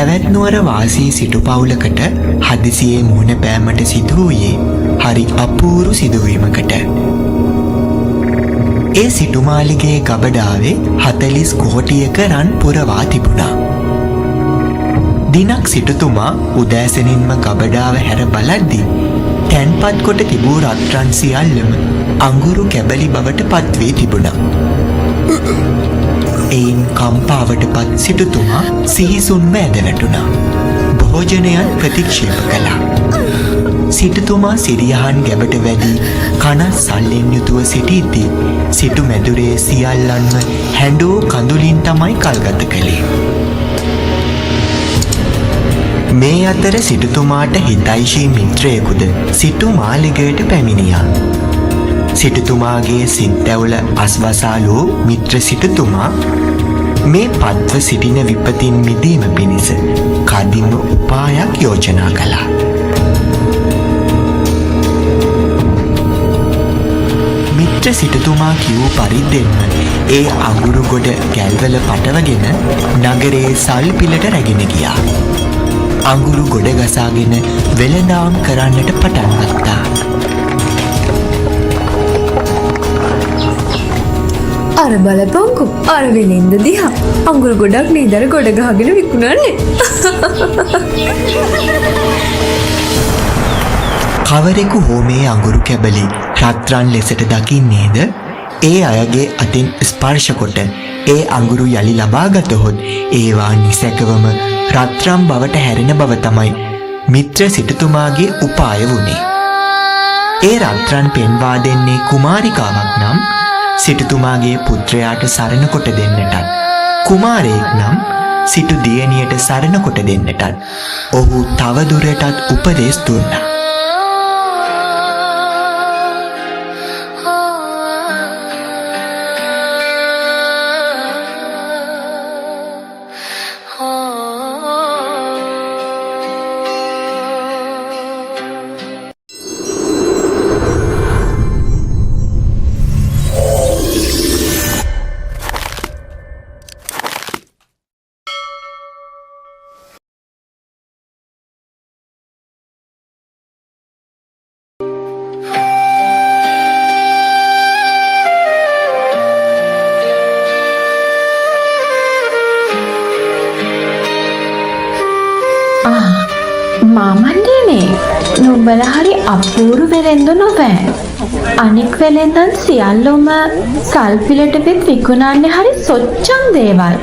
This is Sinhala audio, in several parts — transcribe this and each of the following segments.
හැවැත්නුවර වාසී සිටු පවුලකට හදිසියේ මුහුණ පෑමට සිදු වූයේ හරි අපූරු සිදුවීමකට. ඒ සිටුමාලිගේ ගබඩාවේ 40 කෝටියක රන් පුරවා තිබුණා. දිනක් සිටුතුමා උදෑසනින්ම ගබඩාව හැර බලද්දී තැන්පත් කොට තිබූ රත්රන් සියල්ලම අඟුරු කැබලි බවට පත්වී තිබුණා. එයින් කම්පාවට පත් සිටුතුමා සිහිසුන්ම ඇද වැටුණා. භෝජනයන් ප්‍රතික්ෂේප කළා. සිටුතුමා සිරියහන් ගැබට වැඩි කනස් සල්ලෙන් යුතුව සිටිද්දී සිටු මැදුරේ සියල්ලන්ම හැඬෝ කඳුලින් තමයි කල්ගත කළේ. මේ අතර සිටුතුමාට හිතයිශී මිත්‍රයෙකුද සිටු මාලිගයට පැමිණියා. සිටුතුමාගේ සිත්ඇවුල අස්වසාලෝ මිත්‍ර සිටුතුමා මේ පත්ව සිටින විපතින් මිදීම පිණිස කදිම උපායක් යෝජනා කළා. මිත්‍ර සිටුතුමා කිව් පරිද්දෙන්ම ඒ අඟුරු ගොඩ ගැල්වල පටවගෙන නගරේ සල් පිලට රැගෙන ගියා. අඟුරු ගොඩ ගසාගෙන වෙළඳාම් කරන්නට පටන් ගත්තා. අර බලපංකු අර වෙලෙන්ද දිහා අඟුරු ගොඩක් නේදර ගොඩ ගහගෙන විකුණන්නේ. කවරෙකු හෝ මේ අඟුරු කැබලි රත්රන් ලෙසට දකින්නේද? ඒ අයගේ අතින් ස්පර්ශ කොට ඒ අඟුරු යලි ලබා ගතහොත් ඒවා නිසැකවම රත්රම් බවට හැරෙන බව තමයි මිත්‍ර සිටුතුමාගේ උපාය වුණේ. ඒ රත්රන් පෙන්වා දෙන්නේ කුමාරිකාවක් නම් සිටුතුමාගේ පුත්‍රයාට සරණ කොට දෙන්නටත්, කුමාරයෙක් නම් සිටු දියණියට සරණ කොට දෙන්නටත් ඔහු තවදුරටත් උපදෙස් දුන්නා. මාමණ්ඩියනේ නුඹලා හරි අපූරු වෙලෙන්දු නොවෑ. අනික් වෙලෙන්දන් සියල්ලම සල්පිලට වෙත් විකුණන්නේ හරි සොච්චම් දේවල්.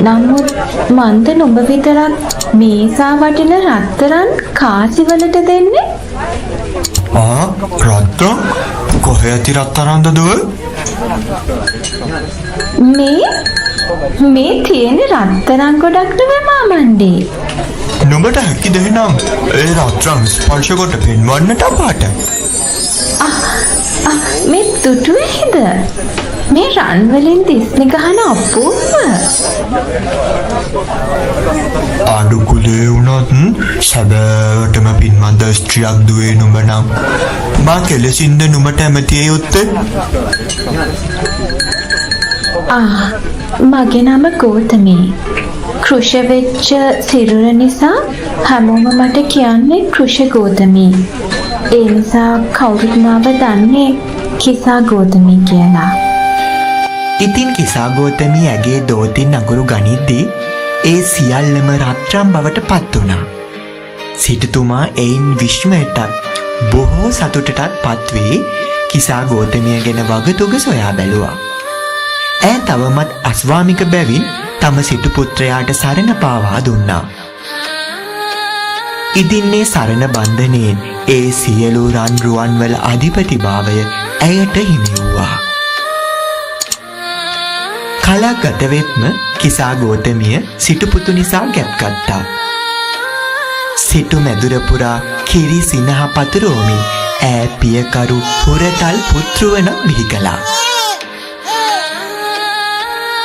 නමුත් මන්ද නුඹ විතරක් මේසා වටින රත්තරන් කාසිවලට දෙන්නේ? රත්තරන්? කොහේ ඇති රත්තරන්ද දුව? මේ තියෙන රත්තරන් ගොඩක් නෙවෙයි මාමණ්ඩි. නුඹට හැකි දෙනම් ඒ රත්රන් ස්පර්ශ කොට පෙන්වන්නට අපට. මේ දුටුවේද? මේ රන් වලින් දිස්නි ගහන අපූර්ව. අඩු කුලේ වුණත් සැබෑවටම පින්වන්ත ස්ත්‍රියක් දුවේ නුඹ නම් මා කෙලෙසින්ද නුඹට ඇමතිය යුත්තේ? මගේ නම ගෞතමී. කෘෂ වෙච්ච සිරුර නිසා හැමෝම මට කියන්නේ කෘෂ ගෞතමී. ඒ නිසා කවුරුත් මාව දන්නේ කිසා ගෞතමී කියලා. ඉතින් කිසා ගෞතමී ඇගේ දෝතින් අඟුරු ගනිද්දී ඒ සියල්ලම රත්රන් බවට පත් වුණා. සිටුතුමා එයින් විශ්මයටත් බොහෝ සතුටටත් පත්වී කිසා ගෞතමිය ගැන වගතුග සොයා බැලුවා. ඇය තවමත් අස්වාමික බැවින් තම සිටු පුත්‍රයාට සරණ පාවා දුන්නා. ඉදින් මේ සරණ බන්ධනයෙන් ඒ සියලු රන් රුවන් වල අධිපතිභාවය ඇයට හිමි වූවා. කලක් ගත වෙත්ම කිසා ගෞතමිය සිටු පුතු නිසා ගැප් ගත්තා. සිටු මැදුර පුරා කිරි සිනහ පතුරවමින් ඈ පියකරු හුරතල් පුත්‍රවණක් බිහි කළා.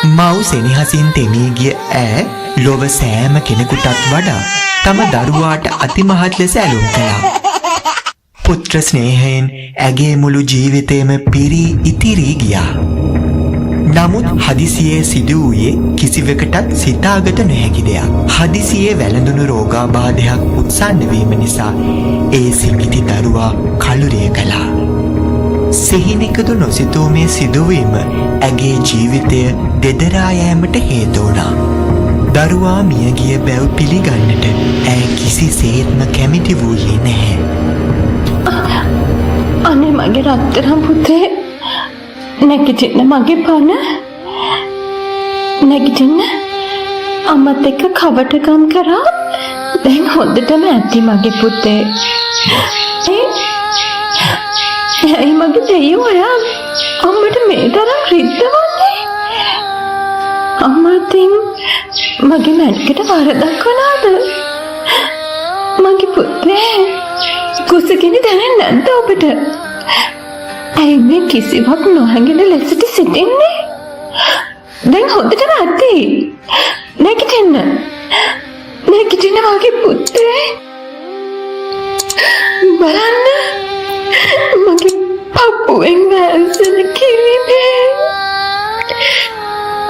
මව් සෙනෙහසින් තෙමී ගිය ඈ ලොව සෑම කෙනෙකුටත් වඩා තම දරුවාට අතිමහත් ලෙස ඇලුම් කළා. පුත්‍ර ස්නේහයෙන් ඇගේ මුළු ජීවිතයම පිරී ඉතිරී ගියා. නමුත් හදිසියේ සිදු වූයේ කිසිවකටත් සිතාගත නොහැකි දෙයක්. හදිසියේ වැළඳුණු රෝගාබාධයක් උත්සන්න වීම නිසා ඒ සිඟිති දරුවා කලුරිය කළා. සිහිනෙකදු නොසිතූ මේ සිදුවීම ඇගේ ජීවිතය දෙදරා යෑමට හේතු වුණා. දරුවා මියගිය බැව් පිළිගන්නට ඇය කිසිසේත්ම කැමති වූයේ නැහැ. අනේ මගේ රත්තරන් පුතේ, නැගිටින්න මගේ පණ. නැගිටින්න. අම්මත් එක්ක කවටකම් කරා. දැන් හොඳටම ඇති මගේ පුතේ. ඇයි මගේ දෙයියෝ ඔයා අම්මට මේ තරම් රිද්දවන්නේ? අම්මා තින් මගේ මැනිකට වරදක් වුණාද? මගේ පුතේ කුසගිනි දැනෙන්නේ නැද්ද ඔබට? ඇයි මේ කිසිවක් නොහැඟෙන ලෙසට සිටින්නේ? දැන් හොඳටම ඇති. නැගිටින්න. නැගිටින්න මගේ පුතේ. බලන්න මගේ පපුවෙන් වැස්සෙන කිරිනේ.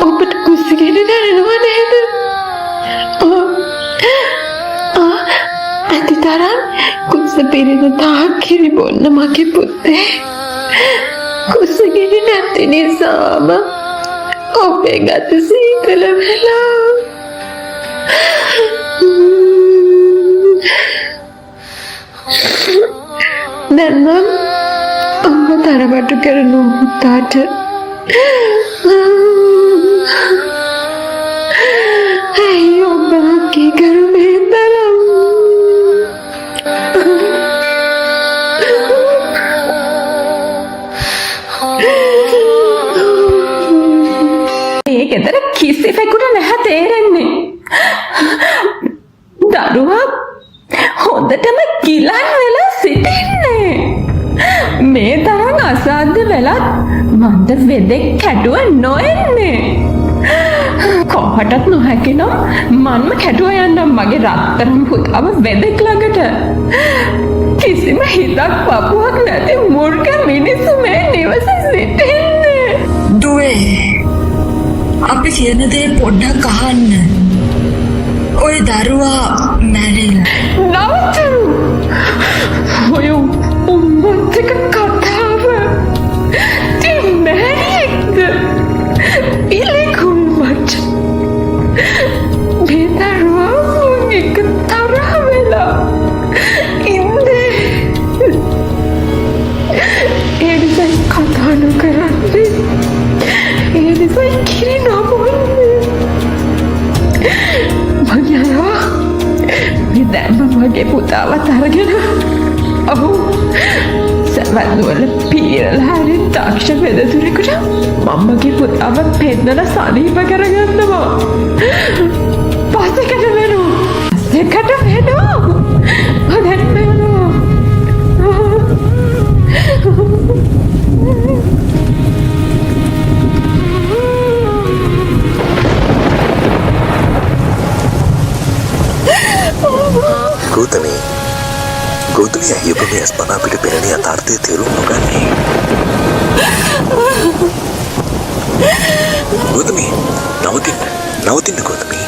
ඔබට කුසගිනි දැනෙනව නේද? ඇති තරම් කුස පිරෙන තාක් කිරි බොන්න මගේ පුතේ. කුසගිනි නැති නිසාම ඔබේ ගත සීතල වෙලා. දැන් නම් ඔබ තරමට කරනු පුතාට ඇයි ඔබ නක්කී කරුනේ තරම්? ඒකෙතර කිසිවෙකුට නැහැ තේරෙන්නේ. දරුවා හොඳටම කිලන් වෙලා සිටින්නේ. මේ තරම් අසාධ්‍ය වෙලත් මන්ද වෙදෙක් කැටුව නොෙන්නේ. කොහටත් නොහැකිනම් මන්ම කැටුව යන්නම් මගේ රත්තරන් පුතාව වෙදෙක් ළඟට. කිසිම හිතක් පපුවක් නැති මුර්ග මිනිස්සු මේ නිවසේ සිටින්නේ. දුවේ, අපි කියන දේ පොඩ්ඩක් අහන්න. ඔය දරුවා මැරිලා. නවත්තරු. ඔය උම්මත්තක කතාව. මැරියෙක්ද? පිළිකුල් මච. මේ දරුවා එක තරහ වෙලා ඉන්නේ. ඒ නිසා කතා නොකරන්නේ. ඒ නිසා කිරි නොබොන්නේ. මගියා මේ දැම්ම මගේ පුතාවත් අරගෙන ඔහු සැවැත්නුවල පීරලා හරි දක්ෂ වෙදතුරෙකුට මම්මගේ පුතාව පෙන්නලා සනීප කරගන්නවා. පස්සෙකට වෙනවා. පස්සෙකට වෙනවා. දැන් වෙනවා. ගෞතමී ඇයි ඔබ මේ ස්පනා අපිට පෙරණ යථාර්ථය තේරුම් නොගන්නේ? ගෞතමී, නවතින්න ගෞතමී.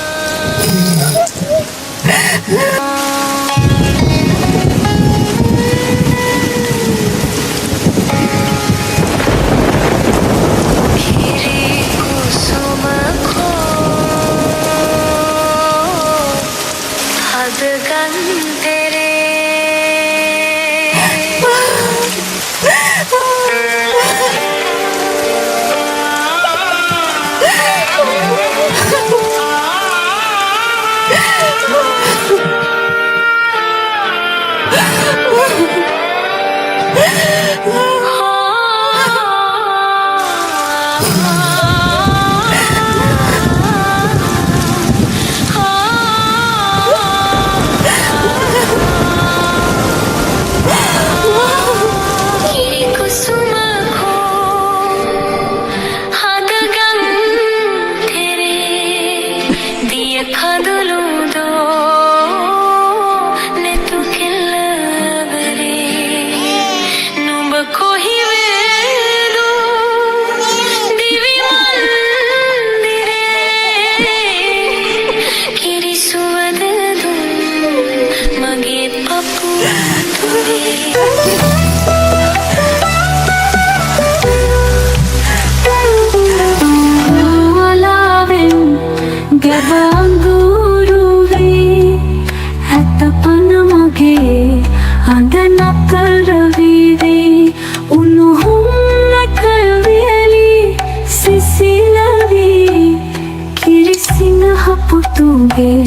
සිනහ පුතුගේ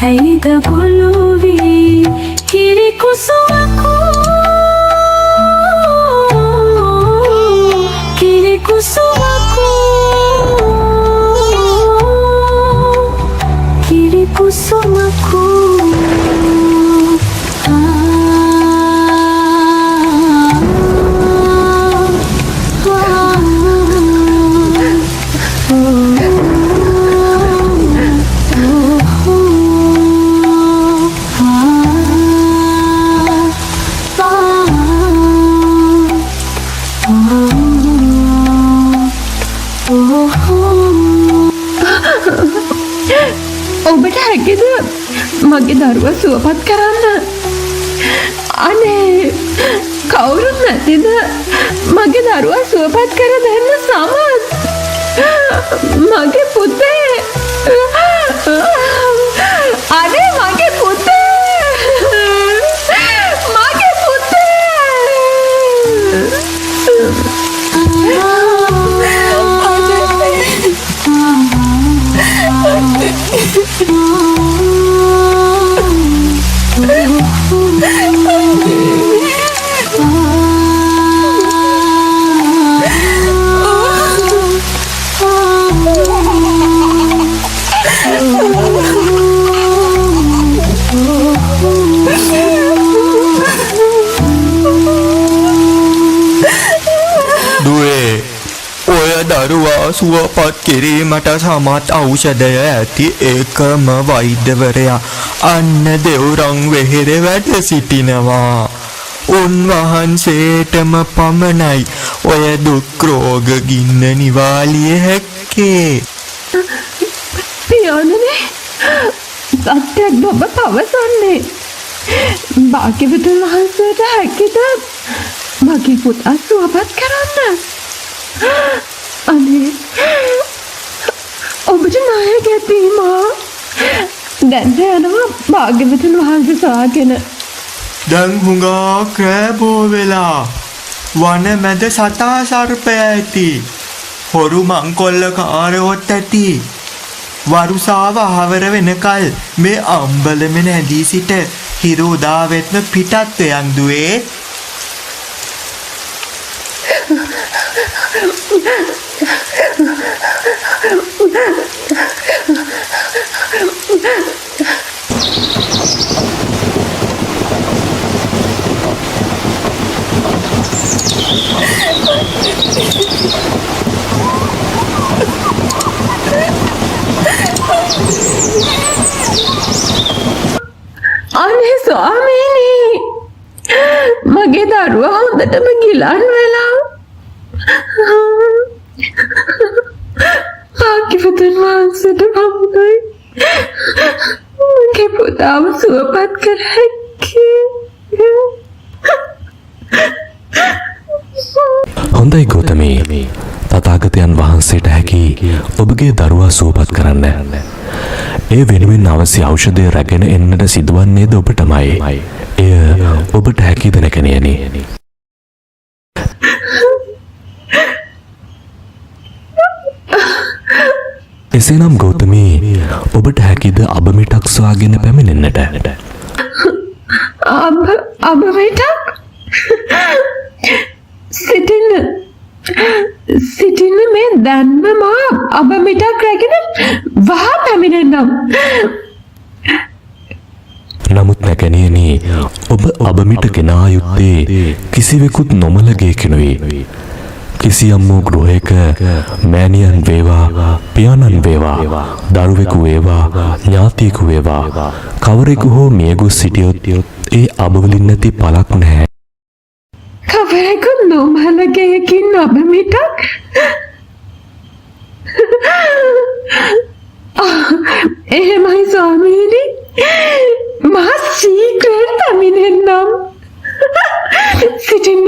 ඇයිද ගොළුවී හිරි කුසුමකු කිරි කුසුමකු කිරි කුසුමකු ඔබට හැකිද මගේ දරුවා සුවපත් කරන්න? අනේ කවුරුත් නැතිද මගේ දරුවා සුවපත් කර දෙන්න සමත්? මගේ පුතේ අනේ මගේ පුතේ මගේ දුවේ ඔය දරුවා සුවපත් කිරීමට සමත් ඖෂධය ඇති එකම වෛද්‍යවරයා අන්න දෙව්රම් වෙහෙරේ වැඩ සිටිනවා. උන්වහන්සේටම පමණයි ඔය දුක් රෝග ගින්න නිවාලිය හැක්කේ. පියාණනේ සත්‍යයක් ඔබ පවසන්නේ භාග්‍යවතුන් වහන්සේට හැකිද මගේ පුතා සුවපත් කරන්න? අනේ ඔබට නායක ඇතිමා දැන් යනවා භාග්‍යවතුන් වහන්සේ සාගෙන. දැන් හුඟා ක්‍රෑබෝ වෙලා වන මැද සතා සර්පය ඇති හොරු මංකොල්ල කාරයොත් ඇති වරුසාව අහවර වෙනකල් මේ අම්බලම නැදී සිට හිරු උදාවෙත්ම පිටත් යන් දුවේ. අනේ ස්වාමීනි මගේ දරුවා හොඳටම ගිලන් වෙලා භාග්‍යවතුන් වහන්සේට පමණයි මගේ පුතාව සුවපත් කර හැක්කේ. හොඳයි ගෞතමී, තථාගතයන් වහන්සේට හැකි ඔබගේ දරුවා සුවපත් කරන්න. ඒ වෙනුවෙන් අවශ්‍ය ඖෂධය රැගෙන එන්නට සිදුවන්නේද ඔබටමයි. එය ඔබට හැකිද නැකණියනි? එසේනම් ගෞතමී, ඔබට හැකිද අබමිටක් සොයාගෙන පැමිණෙන්නට? අබමිටක්? සිටින්න මේ දැන්ම මා අබමිටක් රැගෙන වහා පැමිණෙන්නම්. නමුත් නැකණියනි, ඔබ අබමිට ගෙනා යුත්තේ කිසිවෙකුත් නොමලගේ කෙනුයි. කිසියම් වූ ගෘහයක මෑණියන් වේවා, පියාණන් වේවා, දරුවෙකු වේවා, ඥාතියෙකු වේවා, කවරෙකු හෝ මියගොස් සිටියොත් ඒ අබවලින් නැති පළක් නැහැ. කවරෙකු නොමලගේකින් අබමිටක්? එහෙමයි ස්වාමීනි, මා ශීඝ්‍රයෙන් පැමිණෙන්නම්. සිටින්න.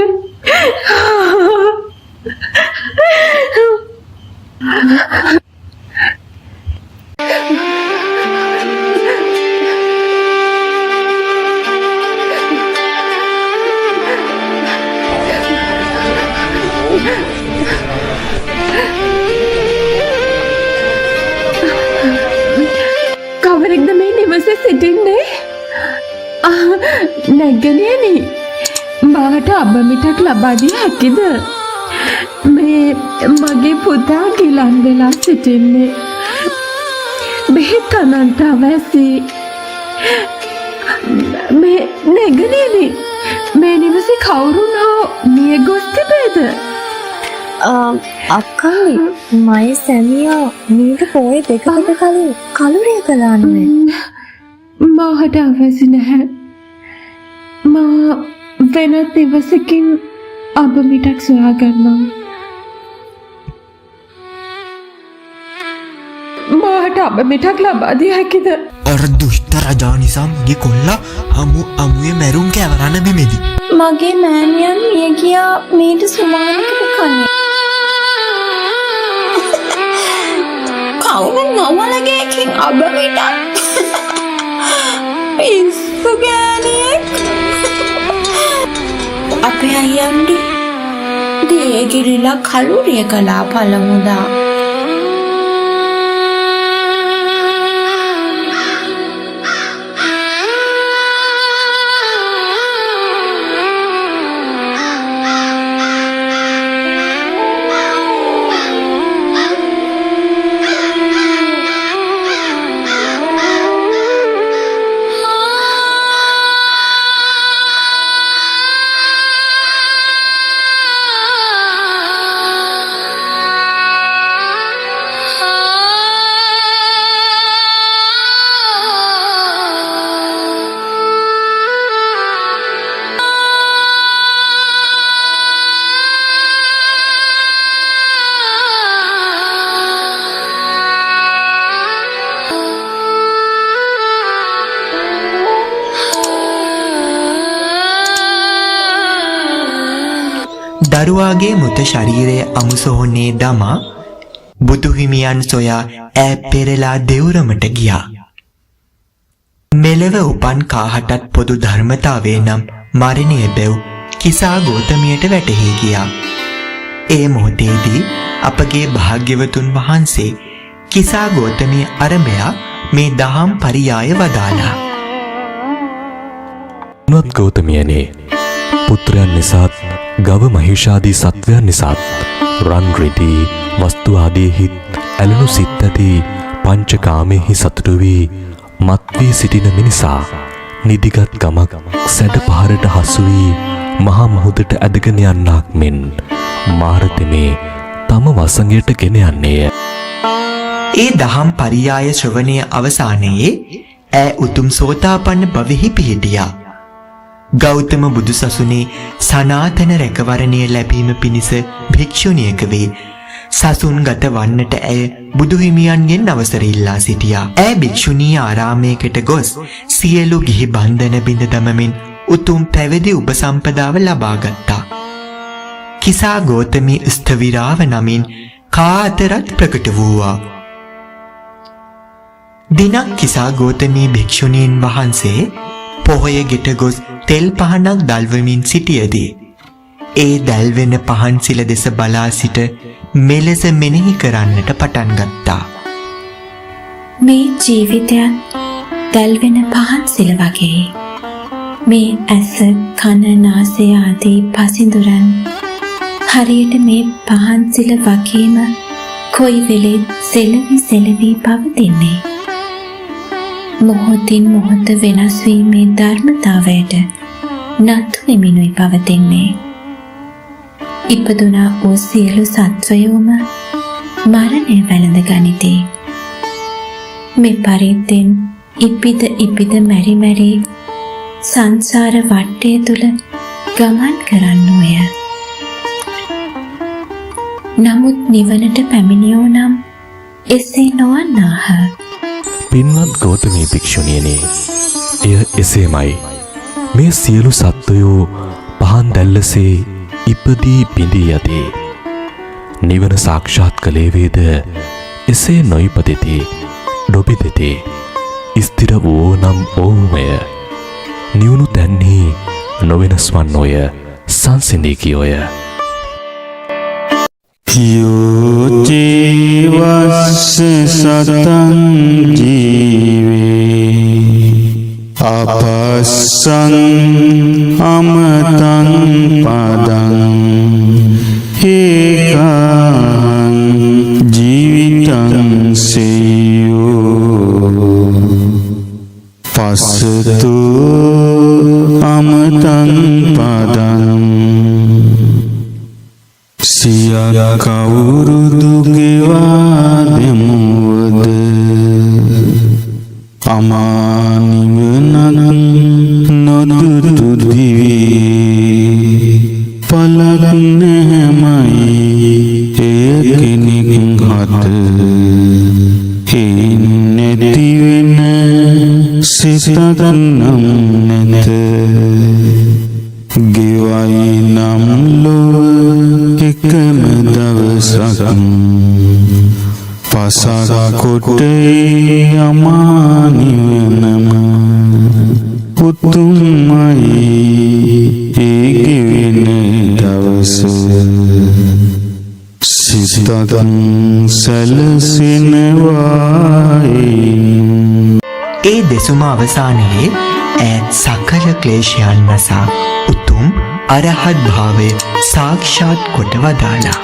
සිටින්නේ නැග්ගනියනි මාට අබමිටක් ලබා දිය හැකිද? මේ මගේ පුතා ගිලන් වෙලා සිටින්නේ. බෙහෙත් අනන්ත අවැසි. මේ නැගනියනි මේ නිවසේ කවුරුන් හෝ මිය ගොස් තිබේද? අක්කයි මයි සැමියා මීට පොය දෙකකට කලින් කලුරිය කළාන්නේ. මාහට අවැසි නැහැ. මා වෙනත් නිවසකින් අබමිටක් සොයාගන්නම්. මාහට අබමිටක් ලබා දිය හැකිද? අර දුෂ්ට රජා නිසා මගේ කොල්ලා අමුවේ මැරුම් කැවරන්න මෙමෙදි. මගේ මෑණියන් මිය ගියා මීට සුමානකට කලින්. කවුරු නොමලගේකින් අබමිටක් පිස්සු ගෑනියෙක්. අපේ අයියන්ඩි දේගිරිලා කලුරිය කලා පළමුදා. දරුවාගේ මෘත ශරීරය අමුසොහොනේ දමා බුදුහිමියන් සොයා ඈ පෙරලා දෙවුරමට ගියා. මෙලව උපන් කාහටත් පොදු ධර්මතාවය නම් මරණය බැව් කිසා ගෝතමියට වැටහි ගියා. ඒ මොහොතේදී අපගේ භාග්‍යවතුන් වහන්සේ කිසා ගෝතමිය අරඹයා මේ දහම් පරියාය වදාලා. නොත් ගෞතමියනේ පුත්‍රයන් නිසාත් ගව මහිෂාදී සත්වයන් නිසාත් රන් රිදී වස්තු ආදීහිත් ඇලුණු සිත් ඇති පංචකාමෙහි සතුටු වී මත් වී සිටින මිනිසා නිදිගත් ගමක් සැඩ පහරට හසු වී මහා මුහුදට ඇදගෙන යන්නක් මෙන් මාරතෙමේ තම වසඟයට ගෙන යන්නේය. ඒ දහම් පරියාය ශ්‍රවණය අවසානයේ ඈ උතුම් සෝතාපන්න භවෙහි පිහිටියා. ගෞතම බුදුසසුනේ සනාතන රැකවරණය ලැබීම පිණිස භික්ෂුණියක වේ සසුන්ගත වන්නට ඇය බුදුහිමියන්ගෙන් අවසර ඉල්ලා සිටියා. ඇය භික්ෂුණී ආරාමයකට ගොස් සියලු ගිහි බන්ධන බිඳ දමමින් උතුම් පැවිදි උපසම්පදාව ලබා ගත්තා. කිසා ගෝතමී ස්ථවිරාව නමින් කා අතරත් ප්‍රකට වූවා. දිනක් කිසා ගෝතමී භික්ෂුණීන් වහන්සේ පොහොය ගෙට ගොස් තෙල් පහනක් දල්වමින් සිටියදී ඒ දැල්වෙන පහන් සිල දෙස බලා සිට මෙලෙස මෙනෙහි කරන්නට පටන් ගත්තා. මේ ජීවිතයත් දැල්වෙන පහන් සිල වගේ. මේ ඇස කන නාසය ආදී පසිඳුරන් හරියට මේ පහන් සිල වගේම කොයි වෙලෙත් සෙලවි පවතින්නේ. මොහොතින් මොහොත වෙනස් වීමේ ධර්මතාවයට නතු වෙමිනුයි පවතින්නේ. ඉපදුනා වූ සියලු සත්වයෝම මරණය වැළඳ ගනිති. මේ පරිද්දෙන් ඉපිද මැරි සංසාර වටය තුල ගමන් කරන්නෝය. නමුත් නිවනට පැමිණියෝ නම් එසේ නොවන්නාහ. පින්වත් ගෞතමී භික්ෂුණියනි, එය එසේමයි. මේ සියලු සත්වයෝ පහන් දැල්ලසේ ඉපදී බිඳී යති. නිවන සාක්ෂාත් කළේ වේද එසේ නොයිපදෙති, ඩොබිදෙති. ස්ථිර වූ නම් ඕමය. නිවුණු තැන්හි නොවෙනස් වන්නෝය, සංසිඳී කියෝය. යෝචේවස්ස සතං ජීවේ අපස්සං අමතං පදං ඒකං ජීවිතං සේයෝ පස්සතු අමතං පදං සිය කවුරුදු ගෙවා දෙමුවද අමානිවනක් නොදුටු දිවී පලක් නැහැමයි එය කෙනෙක් හට හේන් නැතිවෙන සිතක් නම් නැත ගෙවයි නම් ලොව එකම දවසක් පසක් කොටේ අමානිවනම උතුම්මයි ඒ ගෙවෙන දවස සිතක් සැලසෙනවායි. ඒ දෙසුම අවසානයේ ඈත් සකල ක්ලේශයන් නසා උතුම් අරහත් භාවය සාක්ෂාත් කොට වදාලා.